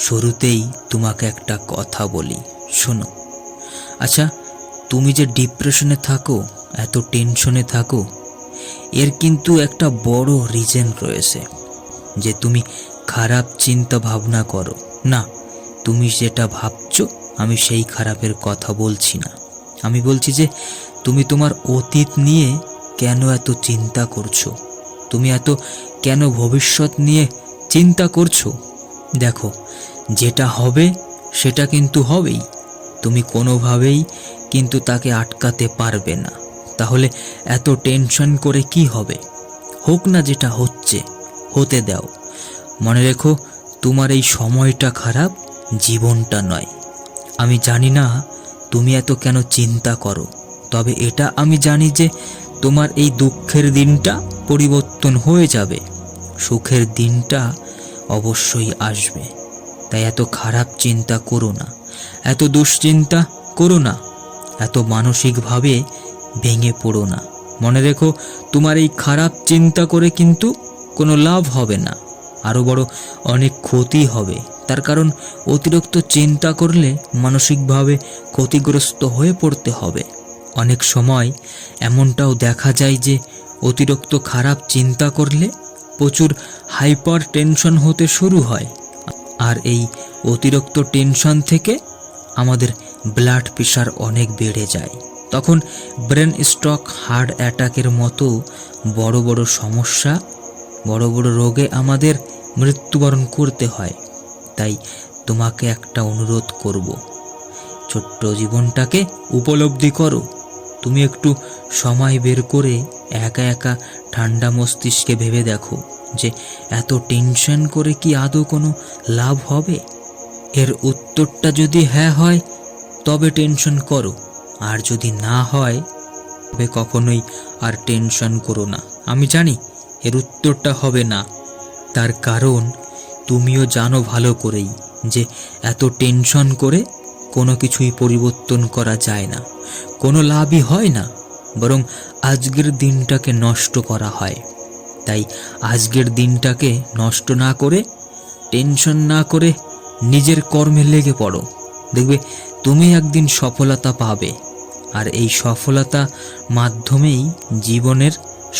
শুরুতেই তোমাকে একটা কথা বলি, শোনো। আচ্ছা, তুমি যে ডিপ্রেশনে থাকো, এত টেনশনে থাকো, এর কিন্তু একটা বড় রিজন রয়েছে যে তুমি খারাপ চিন্তা ভাবনা করো। না, তুমি যেটা ভাবছো আমি সেই খারাপের কথা বলছি না। আমি বলছি যে তুমি তোমার অতীত নিয়ে কেন এত চিন্তা করছো, তুমি এত কেন ভবিষ্যৎ নিয়ে চিন্তা করছো। দেখো, যেটা হবে সেটা কিন্তু হবেই, তুমি কোনোভাবেই কিন্তু তাকে আটকাতে পারবে না। তাহলে এত টেনশন করে কি হবে? হোক না, যেটা হচ্ছে হতে দাও। মনে রেখো, তোমার এই সময়টা খারাপ, জীবনটা নয়। আমি জানি না তুমি এত কেন চিন্তা করো, তবে এটা আমি জানি যে তোমার এই দুঃখের দিনটা পরিবর্তন হয়ে যাবে, সুখের দিনটা অবশ্যই আসবে। তাই এত খারাপ চিন্তা করো না, এত দুশ্চিন্তা করো না, এত মানসিকভাবে ভেঙে পড়ো না। মনে রেখো, তোমার এই খারাপ চিন্তা করে কিন্তু কোনো লাভ হবে না, আরও বড় অনেক ক্ষতি হবে। তার কারণ অতিরিক্ত চিন্তা করলে মানসিকভাবে ক্ষতিগ্রস্ত হয়ে পড়তে হবে। অনেক সময় এমনটাও দেখা যায় যে অতিরিক্ত খারাপ চিন্তা করলে প্রচুর হাইপার টেনশন হতে শুরু হয়, আর এই অতিরিক্ত টেনশন থেকে আমাদের ব্লাড প্রেশার অনেক বেড়ে যায়। তখন ব্রেন স্ট্রোক, হার্ট অ্যাটাকের মতো বড় বড় সমস্যা, বড় বড় রোগে আমাদের মৃত্যুবরণ করতে হয়। তাই তোমাকে একটা অনুরোধ করব, ছোট্ট জীবনটাকে উপলব্ধি করো। তুমি একটু সময় বের করে একা একা ঠান্ডা মস্তিষ্কে ভেবে দেখো যে এত টেনশন করে কি আদৌ কোনো লাভ হবে? এর উত্তরটা যদি হ্যাঁ হয় তবে টেনশন করো, আর যদি না হয় তবে কখনোই আর টেনশন করো না। আমি জানি এর উত্তরটা হবে না, তার কারণ তুমিও জানো ভালো করেই যে এত টেনশন করে কোনো কিছুই পরিবর্তন করা যায় না, কোনো লাভই হয় না, বরং আজকের দিনটাকে নষ্ট করা হয়। তাই আজকের দিনটাকে নষ্ট না করে, টেনশন না করে নিজের কর্মে লেগে পড়ো। দেখবে তুমি একদিন সফলতা পাবে, আর এই সফলতা মাধ্যমেই জীবনের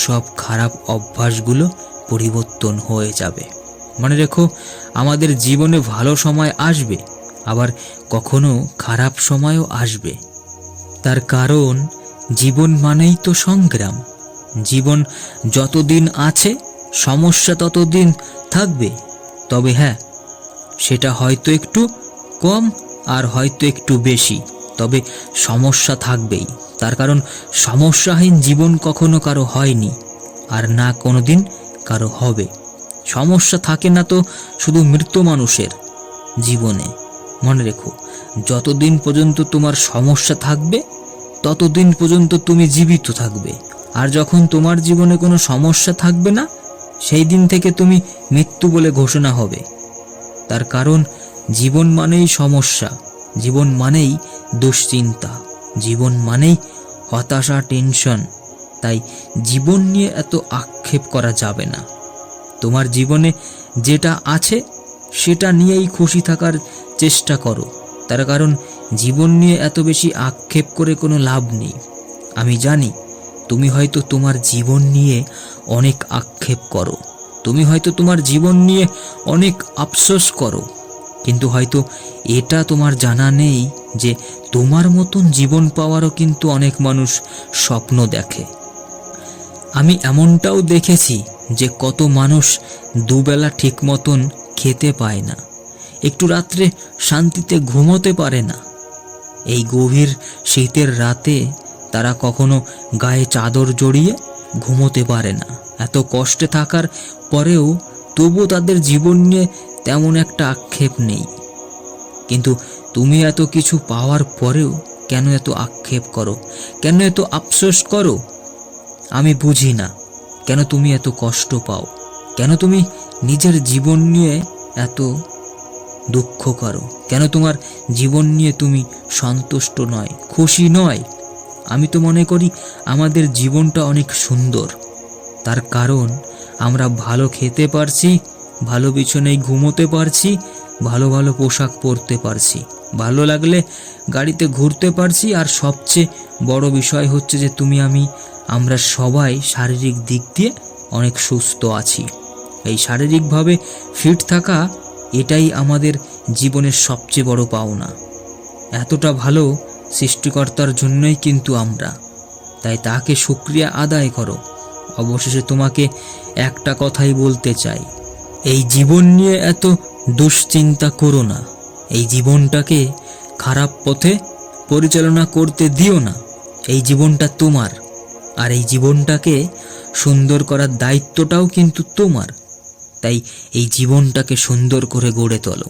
সব খারাপ অভ্যাসগুলো পরিবর্তন হয়ে যাবে। মনে রেখো, আমাদের জীবনে ভালো সময় আসবে, আবার কখনো খারাপ সময়ও আসবে। তার কারণ জীবন মানেই তো সংগ্রাম। জীবন যতদিন আছে সমস্যা ততদিন থাকবে। তবে হ্যাঁ, সেটা হয়তো একটু কম আর হয়তো একটু বেশি, তবে সমস্যা থাকবেই। তার কারণ সমস্যাহীন জীবন কখনো কারো হয়নি, আর না কোনোদিন কারো হবে। সমস্যা থাকে না তো শুধু মৃত মানুষের জীবনে। মনে রেখো, যতদিন পর্যন্ত তোমার সমস্যা থাকবে ততদিন পর্যন্ত তুমি জীবিত থাকবে, আর যখন তোমার জীবনে কোনো সমস্যা থাকবে না সেই দিন থেকে তুমি মৃত্যু বলে ঘোষণা হবে। তার কারণ জীবন মানেই সমস্যা, জীবন মানেই দুশ্চিন্তা, জীবন মানেই হতাশা, টেনশন। তাই জীবন নিয়ে এত আক্ষেপ করা যাবে না। তোমার জীবনে যেটা আছে সেটা নিয়েই খুশি থাকার চেষ্টা করো। তার কারণ জীবন নিয়ে এত বেশি আক্ষেপ করে কোনো লাভ নেই। আমি জানি তুমি হয়তো তোমার জীবন নিয়ে অনেক আক্ষেপ করো, তুমি হয়তো তোমার জীবন নিয়ে অনেক আফসোস করো, কিন্তু হয়তো এটা তোমার জানা নেই যে তোমার মতন জীবন পাওয়ারও কিন্তু অনেক মানুষ স্বপ্ন দেখে। আমি এমনটাও দেখেছি যে কত মানুষ দুবেলা ঠিক মতন খেতে পায় না, একটু রাত্রে শান্তিতে ঘুমোতে পারে না। এই গভীর শীতের রাতে তারা কখনো গায়ে চাদর জড়িয়ে ঘুমোতে পারে না। এত কষ্টে থাকার পরেও তবুও তাদের জীবন নিয়ে তেমন একটা আক্ষেপ নেই। কিন্তু তুমি এত কিছু পাওয়ার পরেও কেন এত আক্ষেপ করো, কেন এত আফসোস করো? আমি বুঝি না কেন তুমি এত কষ্ট পাও, কেন তুমি নিজের জীবন নিয়ে এত দুঃখ করো, কেন তোমার জীবন নিয়ে তুমি সন্তুষ্ট নয়, খুশি নয়। আমি তো মনে করি আমাদের জীবনটা অনেক সুন্দর, তার কারণ আমরা ভালো খেতে পারছি, ভালো বিছানায় ঘুমোতে পারছি, ভালো ভালো পোশাক পরতে পারছি, ভালো লাগলে গাড়িতে ঘুরতে পারছি, আর সবচেয়ে বড় বিষয় হচ্ছে যে আমরা সবাই শারীরিক দিক দিয়ে অনেক সুস্থ আছি। এই শারীরিকভাবে ফিট থাকা এটাই আমাদের জীবনের সবচেয়ে বড় পাওনা। এতটা ভালো সৃষ্টিকর্তার জন্যই কিন্তু আমরা, তাই তাকে শুকরিয়া আদায় করো। অবশেষে তোমাকে একটা কথাই বলতে চাই, এই জীবন নিয়ে এত দুশ্চিন্তা করো না। এই জীবনটাকে খারাপ পথে পরিচালনা করতে দিও না। এই জীবনটা তোমার, আর এই জীবনটাকে সুন্দর করার দায়িত্বটাও কিন্তু তোমার। তাই এই জীবনটাকে সুন্দর করে গড়ে তোলো।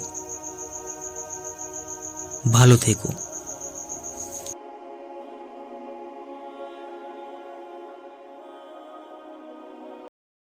ভালো থেকো।